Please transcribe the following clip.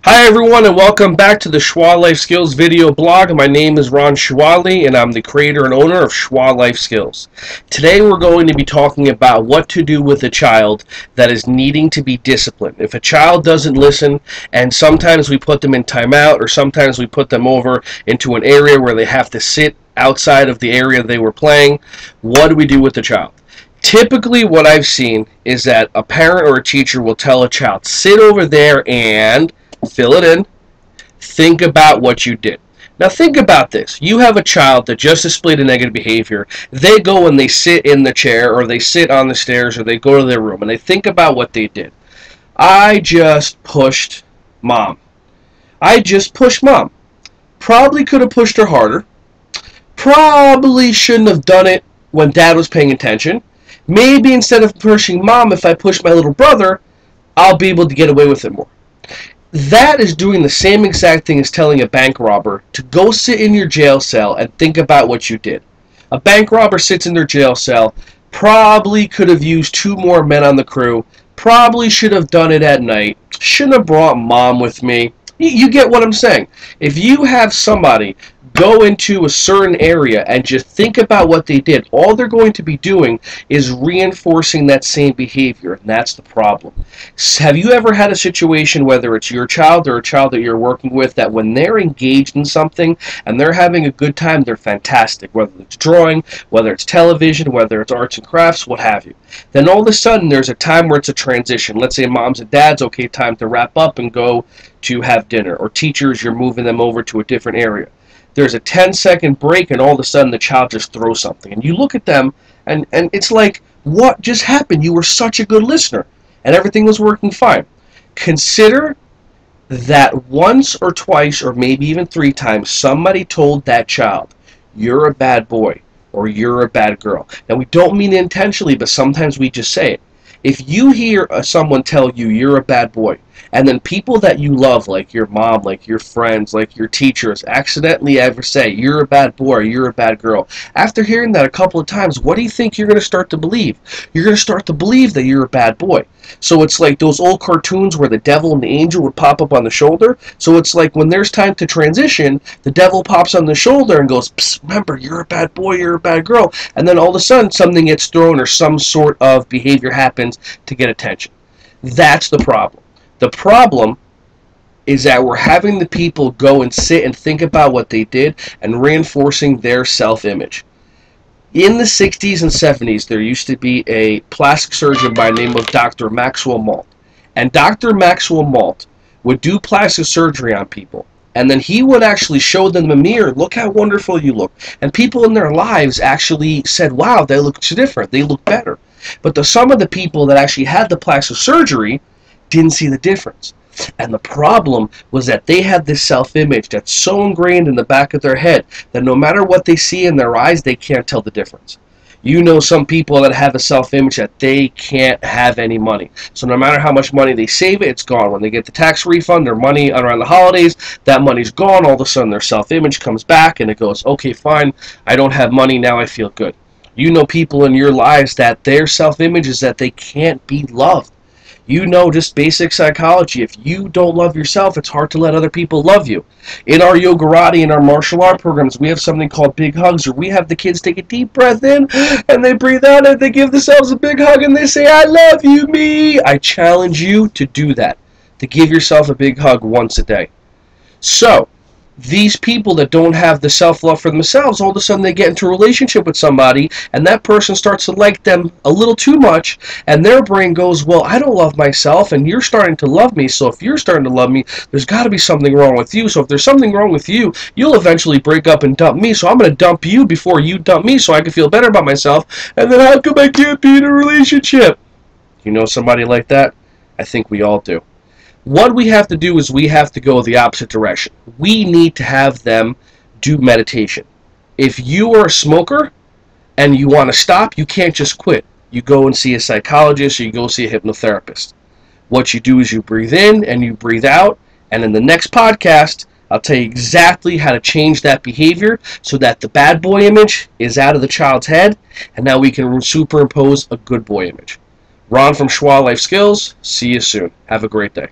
Hi everyone and welcome back to the Shua Life Skills video blog. My name is Shuali and I'm the creator and owner of Shua Life Skills. Today we're going to be talking about what to do with a child that is needing to be disciplined. If a child doesn't listen, and sometimes we put them in timeout or sometimes we put them over into an area where they have to sit outside of the area they were playing, what do we do with the child? Typically what I've seen is that a parent or a teacher will tell a child, sit over there and fill it in. Think about what you did. Now think about this. You have a child that just displayed a negative behavior. They go and they sit in the chair or they sit on the stairs or they go to their room and they think about what they did. I just pushed mom. I just pushed mom. Probably could have pushed her harder. Probably shouldn't have done it when dad was paying attention. Maybe instead of pushing mom, if I push my little brother, I'll be able to get away with it more. That is doing the same exact thing as telling a bank robber to go sit in your jail cell and think about what you did. A bank robber sits in their jail cell, probably could have used 2 more men on the crew, probably should have done it at night, shouldn't have brought mom with me. You get what I'm saying. If you have somebody go into a certain area and just think about what they did, all they're going to be doing is reinforcing that same behavior, and that's the problem. Have you ever had a situation, whether it's your child or a child that you're working with, that when they're engaged in something and they're having a good time, they're fantastic, whether it's drawing, whether it's television, whether it's arts and crafts, what have you. Then all of a sudden there's a time where it's a transition. Let's say mom's and dad's, okay, time to wrap up and go to have dinner, or teachers, you're moving them over to a different area. There's a 10-second break and all of a sudden the child just throws something. And you look at them and it's like, what just happened? You were such a good listener and everything was working fine. Consider that once or twice or maybe even 3 times somebody told that child, you're a bad boy or you're a bad girl. Now we don't mean it intentionally, but sometimes we just say it. If you hear someone tell you you're a bad boy, and then people that you love, like your mom, like your friends, like your teachers, accidentally ever say, you're a bad boy, or you're a bad girl, after hearing that a couple of times, what do you think you're going to start to believe? You're going to start to believe that you're a bad boy. So it's like those old cartoons where the devil and the angel would pop up on the shoulder. So it's like when there's time to transition, the devil pops on the shoulder and goes, psst, remember, you're a bad boy, you're a bad girl. And then all of a sudden something gets thrown or some sort of behavior happens to get attention. That's the problem. The problem is that we're having the people go and sit and think about what they did and reinforcing their self-image. In the 60s and 70s, there used to be a plastic surgeon by the name of Dr. Maxwell Maltz. And Dr. Maxwell Maltz would do plastic surgery on people. And then he would actually show them a mirror, look how wonderful you look. And people in their lives actually said, wow, they look different, they look better. But some of the people that actually had the plastic surgery didn't see the difference. And the problem was that they had this self-image that's so ingrained in the back of their head that no matter what they see in their eyes, they can't tell the difference. You know some people that have a self-image that they can't have any money. So no matter how much money they save, it's gone. When they get the tax refund, their money around the holidays, that money's gone. All of a sudden their self-image comes back and it goes, okay, fine, I don't have money, now I feel good. You know people in your lives that their self-image is that they can't be loved. You know just basic psychology. If you don't love yourself, it's hard to let other people love you. In our yogarati, in our martial art programs, we have something called big hugs, where we have the kids take a deep breath in, and they breathe out, and they give themselves a big hug, and they say, I love you, me. I challenge you to do that, to give yourself a big hug once a day. So, these people that don't have the self-love for themselves, all of a sudden they get into a relationship with somebody and that person starts to like them a little too much and their brain goes, well, I don't love myself and you're starting to love me, so if you're starting to love me, there's got to be something wrong with you. So if there's something wrong with you, you'll eventually break up and dump me, so I'm going to dump you before you dump me so I can feel better about myself, and then how come I can't be in a relationship? You know somebody like that? I think we all do. What we have to do is we have to go the opposite direction. We need to have them do meditation. If you are a smoker and you want to stop, you can't just quit. You go and see a psychologist or you go see a hypnotherapist. What you do is you breathe in and you breathe out, and in the next podcast, I'll tell you exactly how to change that behavior so that the bad boy image is out of the child's head, and now we can superimpose a good boy image. Ron from Shua Life Skills, see you soon. Have a great day.